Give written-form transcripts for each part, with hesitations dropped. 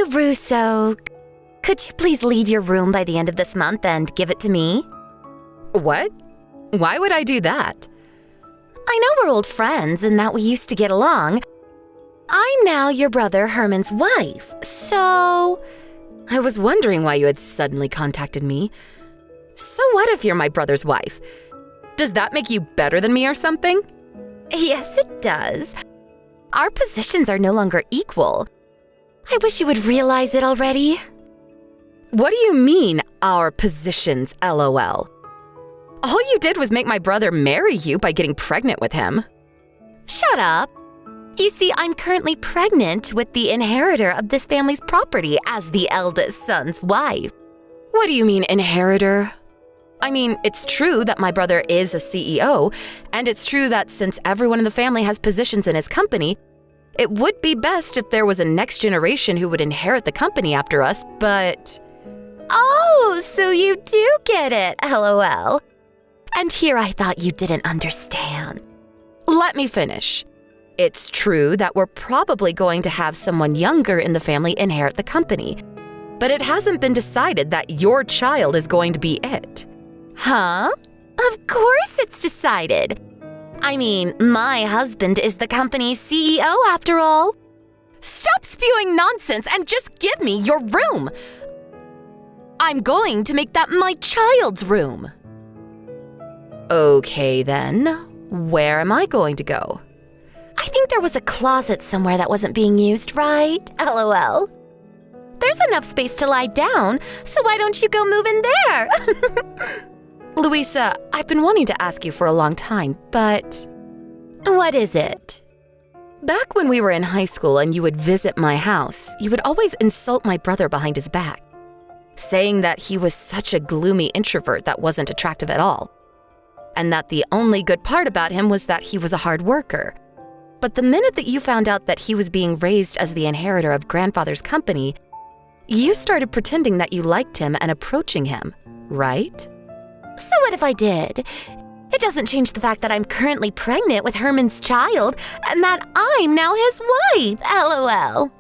Russo, could you please leave your room by the end of this month and give it to me? What? Why would I do that? I know we're old friends and that we used to get along. I'm now your brother Herman's wife, so... I was wondering why you had suddenly contacted me. So what if you're my brother's wife? Does that make you better than me or something? Yes, it does. Our positions are no longer equal. I wish you would realize it already. What do you mean, our positions, LOL? All you did was make my brother marry you by getting pregnant with him. Shut up. You see, I'm currently pregnant with the inheritor of this family's property as the eldest son's wife. What do you mean, inheritor? I mean, it's true that my brother is a CEO, and it's true that since everyone in the family has positions in his company, it would be best if there was a next generation who would inherit the company after us, but... Oh, so you do get it, LOL. And here I thought you didn't understand. Let me finish. It's true that we're probably going to have someone younger in the family inherit the company, but it hasn't been decided that your child is going to be it. Huh? Of course it's decided. I mean, my husband is the company's CEO after all. Stop spewing nonsense and just give me your room. I'm going to make that my child's room. Okay then, where am I going to go? I think there was a closet somewhere that wasn't being used, right? LOL. There's enough space to lie down, so why don't you go move in there? Louisa, I've been wanting to ask you for a long time, but... What is it? Back when we were in high school and you would visit my house, you would always insult my brother behind his back, saying that he was such a gloomy introvert that wasn't attractive at all, and that the only good part about him was that he was a hard worker. But the minute that you found out that he was being raised as the inheritor of grandfather's company, you started pretending that you liked him and approaching him, right? So what if I did? It doesn't change the fact that I'm currently pregnant with Herman's child and that I'm now his wife, LOL.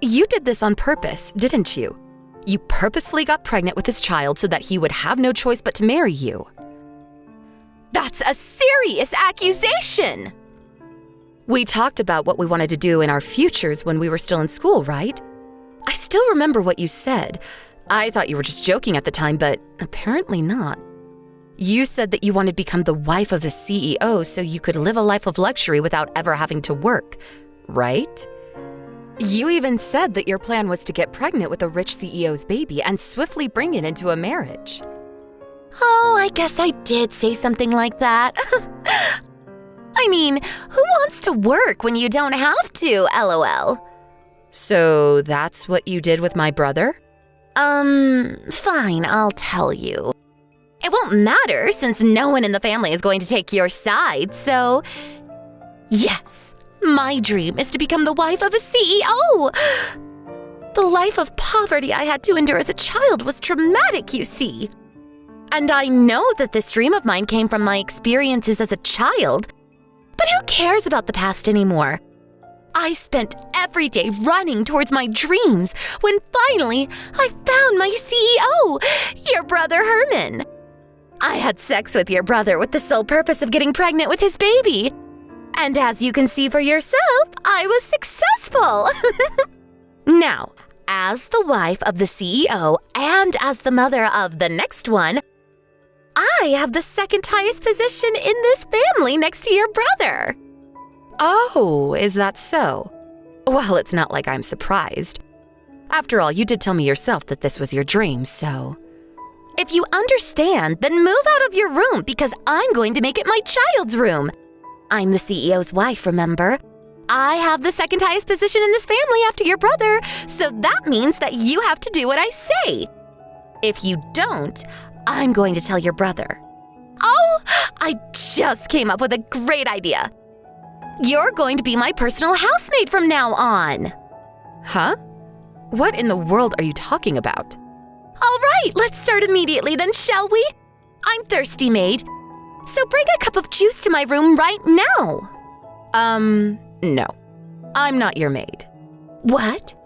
You did this on purpose, didn't you? You purposefully got pregnant with his child so that he would have no choice but to marry you. That's a serious accusation! We talked about what we wanted to do in our futures when we were still in school, right? I still remember what you said. I thought you were just joking at the time, but apparently not. You said that you wanted to become the wife of the CEO so you could live a life of luxury without ever having to work, right? You even said that your plan was to get pregnant with a rich CEO's baby and swiftly bring it into a marriage. Oh, I guess I did say something like that. I mean, who wants to work when you don't have to, LOL? So that's what you did with my brother? Fine, I'll tell you. It won't matter since no one in the family is going to take your side, so... Yes, my dream is to become the wife of a CEO! The life of poverty I had to endure as a child was traumatic, you see. And I know that this dream of mine came from my experiences as a child, but who cares about the past anymore? I spent every day running towards my dreams when finally I found my CEO, your brother Herman. I had sex with your brother with the sole purpose of getting pregnant with his baby. And as you can see for yourself, I was successful. Now, as the wife of the CEO and as the mother of the next one, I have the second highest position in this family next to your brother. Oh, is that so? Well, it's not like I'm surprised. After all, you did tell me yourself that this was your dream, so... If you understand, then move out of your room because I'm going to make it my child's room. I'm the CEO's wife, remember? I have the second highest position in this family after your brother, so that means that you have to do what I say. If you don't, I'm going to tell your brother. Oh, I just came up with a great idea. You're going to be my personal housemaid from now on. Huh? What in the world are you talking about? All right, let's start immediately then, shall we? I'm thirsty, maid. So bring a cup of juice to my room right now. No. I'm not your maid. What?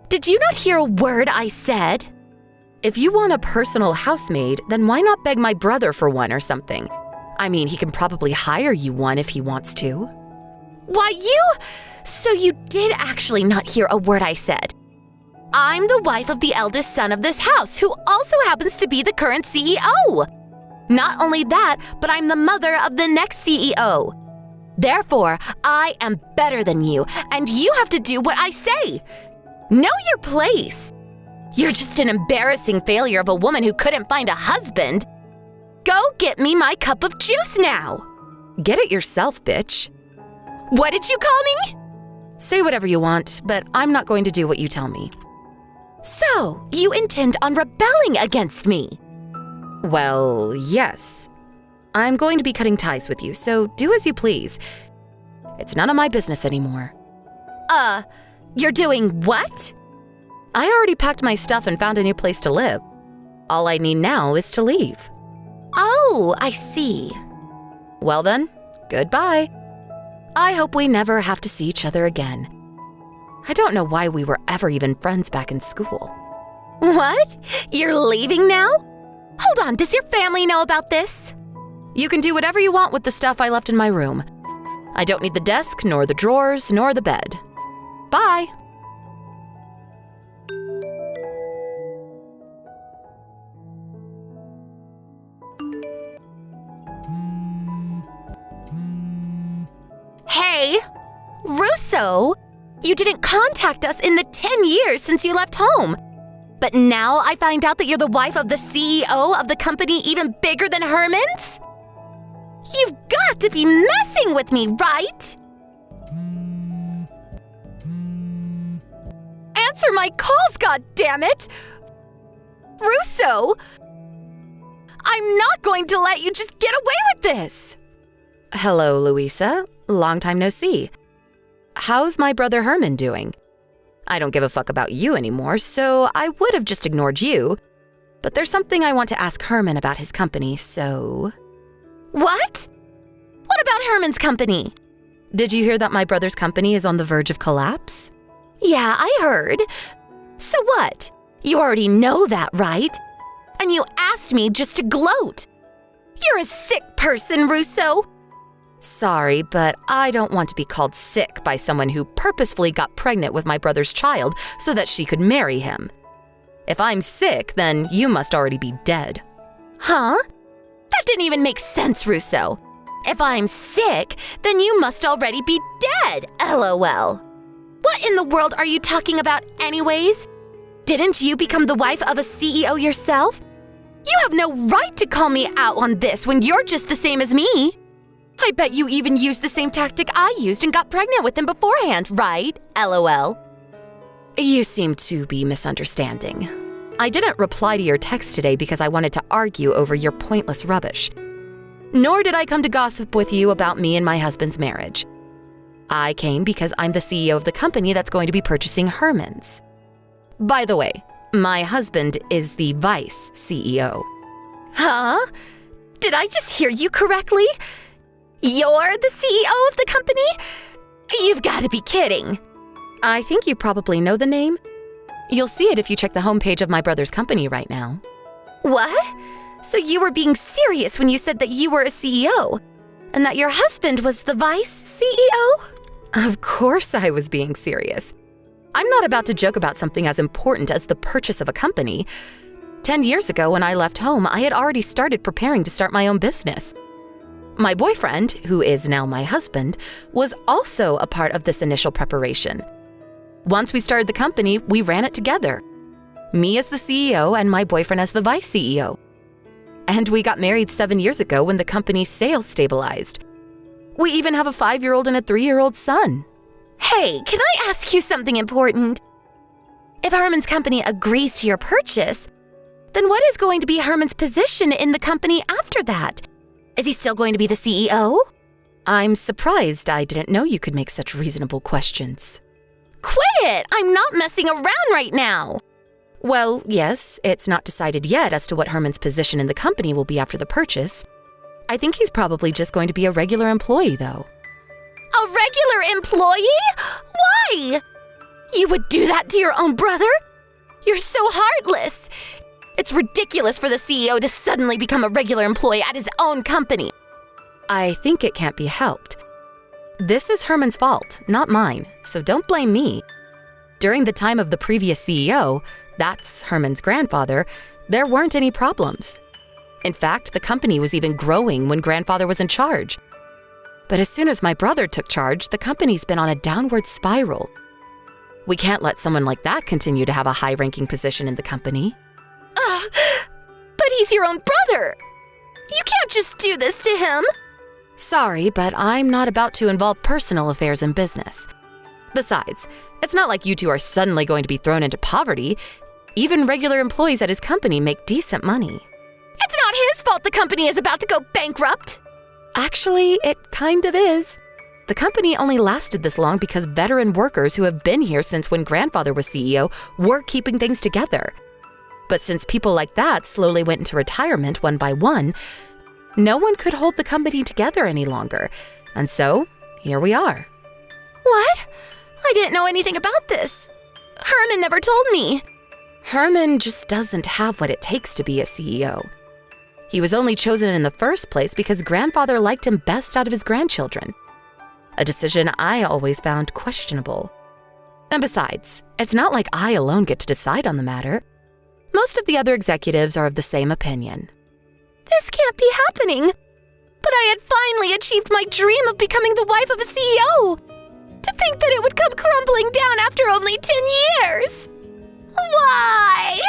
Did you not hear a word I said? If you want a personal housemaid, then why not beg my brother for one or something? I mean, he can probably hire you one if he wants to. Why, So you did actually not hear a word I said. I'm the wife of the eldest son of this house, who also happens to be the current CEO. Not only that, but I'm the mother of the next CEO. Therefore, I am better than you, and you have to do what I say. Know your place. You're just an embarrassing failure of a woman who couldn't find a husband. Go get me my cup of juice now. Get it yourself, bitch. What did you call me? Say whatever you want, but I'm not going to do what you tell me. So, you intend on rebelling against me? Well, yes. I'm going to be cutting ties with you, so do as you please. It's none of my business anymore. You're doing what? I already packed my stuff and found a new place to live. All I need now is to leave. Oh, I see. Well then, goodbye. I hope we never have to see each other again. I don't know why we were ever even friends back in school. What? You're leaving now? Hold on, does your family know about this? You can do whatever you want with the stuff I left in my room. I don't need the desk, nor the drawers, nor the bed. Bye. Hey, Russo, you didn't contact us in the 10 years since you left home. But now I find out that you're the wife of the CEO of the company even bigger than Herman's? You've got to be messing with me, right? Answer my calls, goddammit! Russo! I'm not going to let you just get away with this! Hello, Louisa. Long time no see. How's my brother Herman doing? I don't give a fuck about you anymore, so I would have just ignored you. But there's something I want to ask Herman about his company, so... What? What about Herman's company? Did you hear that my brother's company is on the verge of collapse? Yeah, I heard. So what? You already know that, right? And you asked me just to gloat. You're a sick person, Russo. Sorry, but I don't want to be called sick by someone who purposefully got pregnant with my brother's child so that she could marry him. If I'm sick, then you must already be dead. Huh? That didn't even make sense, Russo. If I'm sick, then you must already be dead, LOL. What in the world are you talking about anyways? Didn't you become the wife of a CEO yourself? You have no right to call me out on this when you're just the same as me. I bet you even used the same tactic I used and got pregnant with him beforehand, right? LOL. You seem to be misunderstanding. I didn't reply to your text today because I wanted to argue over your pointless rubbish. Nor did I come to gossip with you about me and my husband's marriage. I came because I'm the CEO of the company that's going to be purchasing Herman's. By the way, my husband is the vice CEO. Huh? Did I just hear you correctly? You're the CEO of the company? You've got to be kidding. I think you probably know the name. You'll see it if you check the homepage of my brother's company right now. What? So you were being serious when you said that you were a CEO, and that your husband was the vice CEO? Of course I was being serious. I'm not about to joke about something as important as the purchase of a company. 10 years ago when I left home, I had already started preparing to start my own business. My boyfriend, who is now my husband, was also a part of this initial preparation. Once we started the company, we ran it together. Me as the CEO and my boyfriend as the vice CEO. And we got married 7 years ago when the company's sales stabilized. We even have a 5-year-old and a 3-year-old son. Hey, can I ask you something important? If Herman's company agrees to your purchase, then what is going to be Herman's position in the company after that? Is he still going to be the CEO? I'm surprised I didn't know you could make such reasonable questions. Quit it! I'm not messing around right now! Well, yes, it's not decided yet as to what Herman's position in the company will be after the purchase. I think he's probably just going to be a regular employee, though. A regular employee? Why? You would do that to your own brother? You're so heartless. It's ridiculous for the CEO to suddenly become a regular employee at his own company. I think it can't be helped. This is Herman's fault, not mine, so don't blame me. During the time of the previous CEO, that's Herman's grandfather, there weren't any problems. In fact, the company was even growing when grandfather was in charge. But as soon as my brother took charge, the company's been on a downward spiral. We can't let someone like that continue to have a high-ranking position in the company. But he's your own brother. You can't just do this to him. Sorry, but I'm not about to involve personal affairs in business. Besides, it's not like you two are suddenly going to be thrown into poverty. Even regular employees at his company make decent money. It's not his fault the company is about to go bankrupt. Actually, it kind of is. The company only lasted this long because veteran workers who have been here since when grandfather was CEO were keeping things together. But since people like that slowly went into retirement one by one, no one could hold the company together any longer. And so, here we are. What? I didn't know anything about this. Herman never told me. Herman just doesn't have what it takes to be a CEO. He was only chosen in the first place because grandfather liked him best out of his grandchildren. A decision I always found questionable. And besides, it's not like I alone get to decide on the matter. Most of the other executives are of the same opinion. This can't be happening. But I had finally achieved my dream of becoming the wife of a CEO. To think that it would come crumbling down after only 10 years. Why?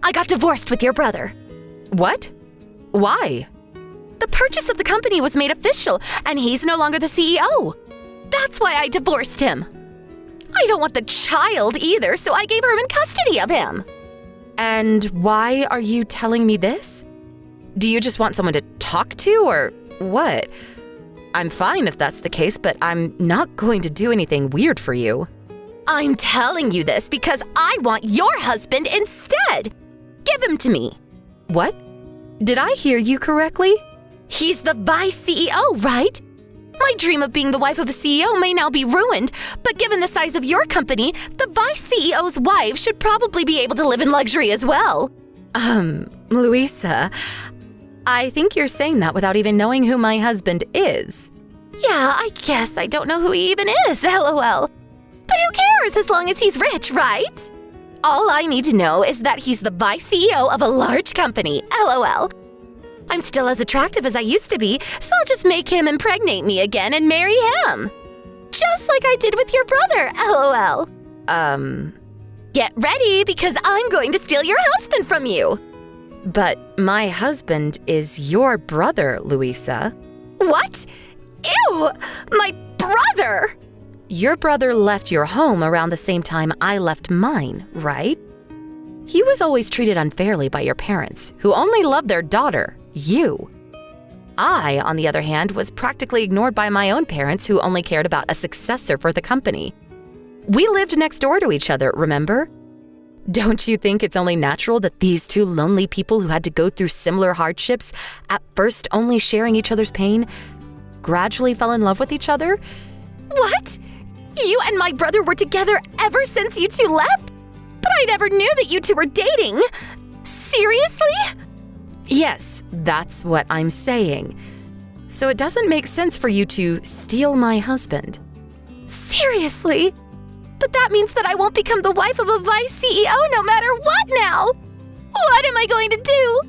I got divorced with your brother. What? Why? The purchase of the company was made official, and he's no longer the CEO. That's why I divorced him. I don't want the child either, so I gave Herman custody of him. And why are you telling me this? Do you just want someone to talk to, or what? I'm fine if that's the case, but I'm not going to do anything weird for you. I'm telling you this because I want your husband instead. Give him to me. What? Did I hear you correctly? He's the vice CEO, right? My dream of being the wife of a CEO may now be ruined, but given the size of your company, the vice CEO's wife should probably be able to live in luxury as well. Louisa, I think you're saying that without even knowing who my husband is. Yeah, I guess I don't know who he even is, LOL. But who cares as long as he's rich, right? All I need to know is that he's the vice CEO of a large company, LOL. I'm still as attractive as I used to be, so I'll just make him impregnate me again and marry him. Just like I did with your brother, LOL. Get ready, because I'm going to steal your husband from you. But my husband is your brother, Louisa. What? Ew! My brother! Your brother left your home around the same time I left mine, right? He was always treated unfairly by your parents, who only loved their daughter, you. I, on the other hand, was practically ignored by my own parents, who only cared about a successor for the company. We lived next door to each other, remember? Don't you think it's only natural that these two lonely people who had to go through similar hardships, at first only sharing each other's pain, gradually fell in love with each other? What? You and my brother were together ever since you two left? But I never knew that you two were dating. Seriously? Yes, that's what I'm saying. So it doesn't make sense for you to steal my husband. Seriously? But that means that I won't become the wife of a vice CEO no matter what now. What am I going to do?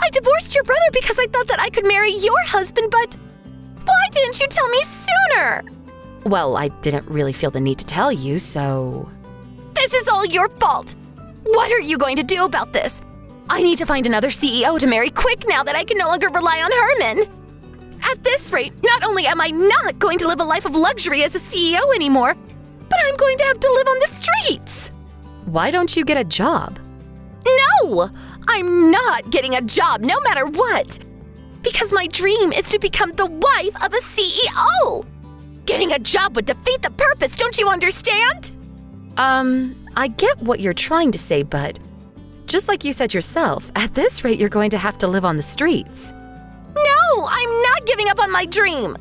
I divorced your brother because I thought that I could marry your husband, but why didn't you tell me sooner? Well, I didn't really feel the need to tell you, so... This is all your fault. What are you going to do about this? I need to find another CEO to marry quick now that I can no longer rely on Herman. At this rate, not only am I not going to live a life of luxury as a CEO anymore, but I'm going to have to live on the streets. Why don't you get a job? No! I'm not getting a job no matter what. Because my dream is to become the wife of a CEO. Getting a job would defeat the purpose, don't you understand? I get what you're trying to say, but just like you said yourself, at this rate you're going to have to live on the streets. not giving up on my dream.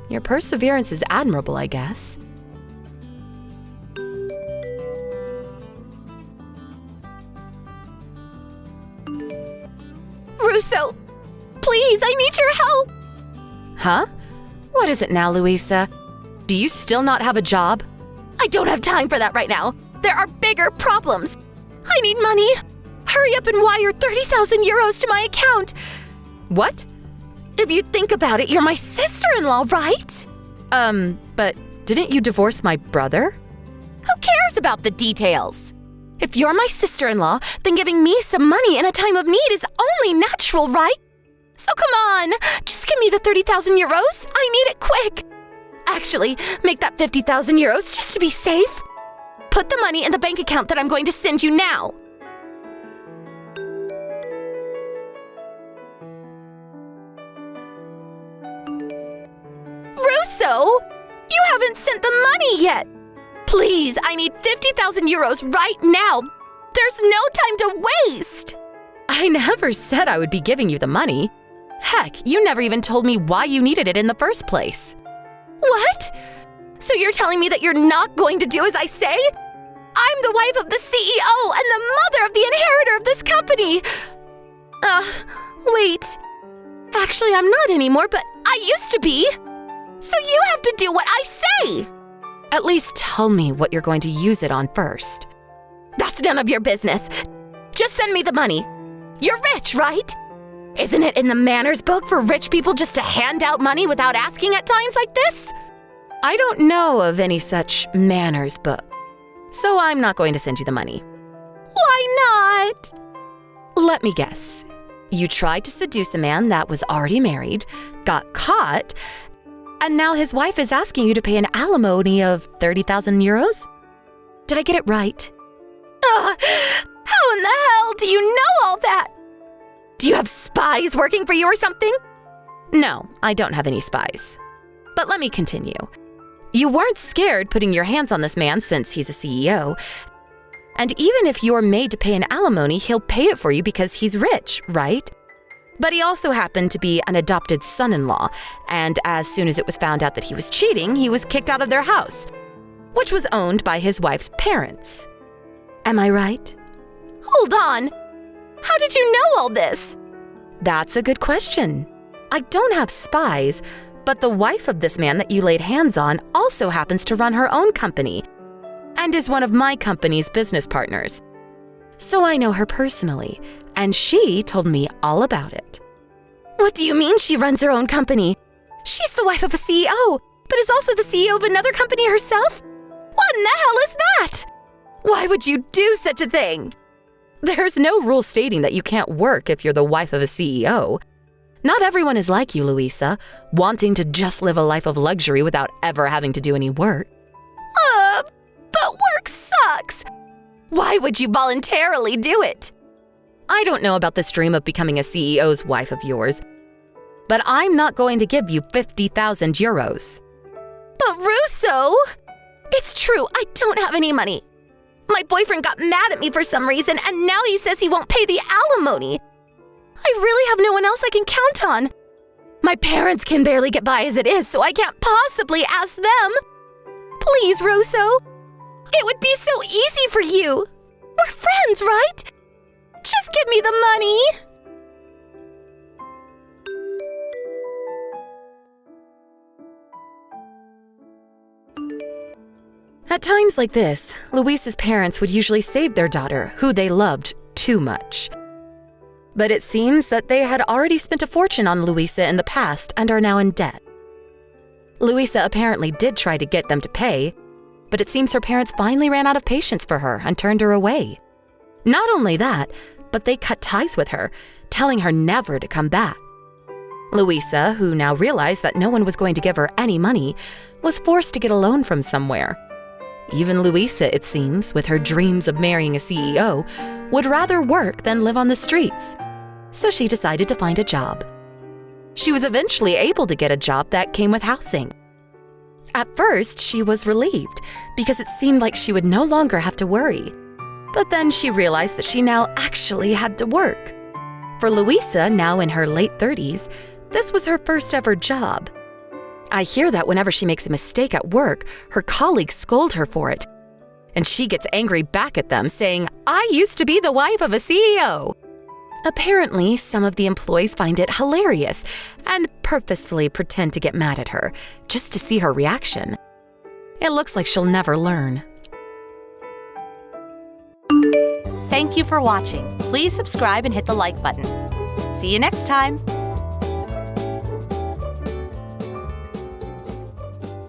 Your perseverance is admirable, I guess. Russo, please, I need your help. Huh? What is it now, Louisa? Do you still not have a job? I don't have time for that right now. There are bigger problems. I need money. Hurry up and wire 30,000 euros to my account. What? If you think about it, you're my sister-in-law, right? But didn't you divorce my brother? Who cares about the details? If you're my sister-in-law, then giving me some money in a time of need is only natural, right? So come on, just give me the 30,000 euros. I need it quick. Actually, make that 50,000 euros just to be safe. Put the money in the bank account that I'm going to send you now. Russo, you haven't sent the money yet. Please, I need 50,000 euros right now. There's no time to waste. I never said I would be giving you the money. Heck, you never even told me why you needed it in the first place. What? So you're telling me that you're not going to do as I say? I'm the wife of the CEO and the mother of the inheritor of this company. Wait. Actually, I'm not anymore, but I used to be. So you have to do what I say. At least tell me what you're going to use it on first. That's none of your business. Just send me the money. You're rich, right? Isn't it in the manners book for rich people just to hand out money without asking at times like this? I don't know of any such manners book, so I'm not going to send you the money. Why not? Let me guess. You tried to seduce a man that was already married, got caught, and now his wife is asking you to pay an alimony of 30,000 euros? Did I get it right? How in the hell do you know all that? Do you have spies working for you or something? No, I don't have any spies. But let me continue. You weren't scared putting your hands on this man since he's a CEO. And even if you're made to pay an alimony, he'll pay it for you because he's rich, right? But he also happened to be an adopted son-in-law, and as soon as it was found out that he was cheating, he was kicked out of their house, which was owned by his wife's parents. Am I right? Hold on. How did you know all this? That's a good question. I don't have spies, but the wife of this man that you laid hands on also happens to run her own company and is one of my company's business partners. So I know her personally, and she told me all about it. What do you mean she runs her own company? She's the wife of a CEO, but is also the CEO of another company herself? What in the hell is that? Why would you do such a thing? There's no rule stating that you can't work if you're the wife of a CEO. Not everyone is like you, Louisa, wanting to just live a life of luxury without ever having to do any work. But work sucks. Why would you voluntarily do it? I don't know about this dream of becoming a CEO's wife of yours, but I'm not going to give you 50,000 euros. But Russo, it's true, I don't have any money. My boyfriend got mad at me for some reason, and now he says he won't pay the alimony. I really have no one else I can count on. My parents can barely get by as it is, so I can't possibly ask them. Please, Russo. It would be so easy for you. We're friends, right? Just give me the money. At times like this, Luisa's parents would usually save their daughter, who they loved too much. But it seems that they had already spent a fortune on Luisa in the past and are now in debt. Luisa apparently did try to get them to pay, but it seems her parents finally ran out of patience for her and turned her away. Not only that, but they cut ties with her, telling her never to come back. Luisa, who now realized that no one was going to give her any money, was forced to get a loan from somewhere. Even Luisa, it seems, with her dreams of marrying a CEO, would rather work than live on the streets. So she decided to find a job. She was eventually able to get a job that came with housing. At first, she was relieved because it seemed like she would no longer have to worry. But then she realized that she now actually had to work. For Luisa, now in her late 30s, This was her first ever job. I hear that whenever she makes a mistake at work, her colleagues scold her for it. And she gets angry back at them, saying, "I used to be the wife of a CEO." Apparently, some of the employees find it hilarious and purposefully pretend to get mad at her, just to see her reaction. It looks like she'll never learn. Thank you for watching. Please subscribe and hit the like button. See you next time.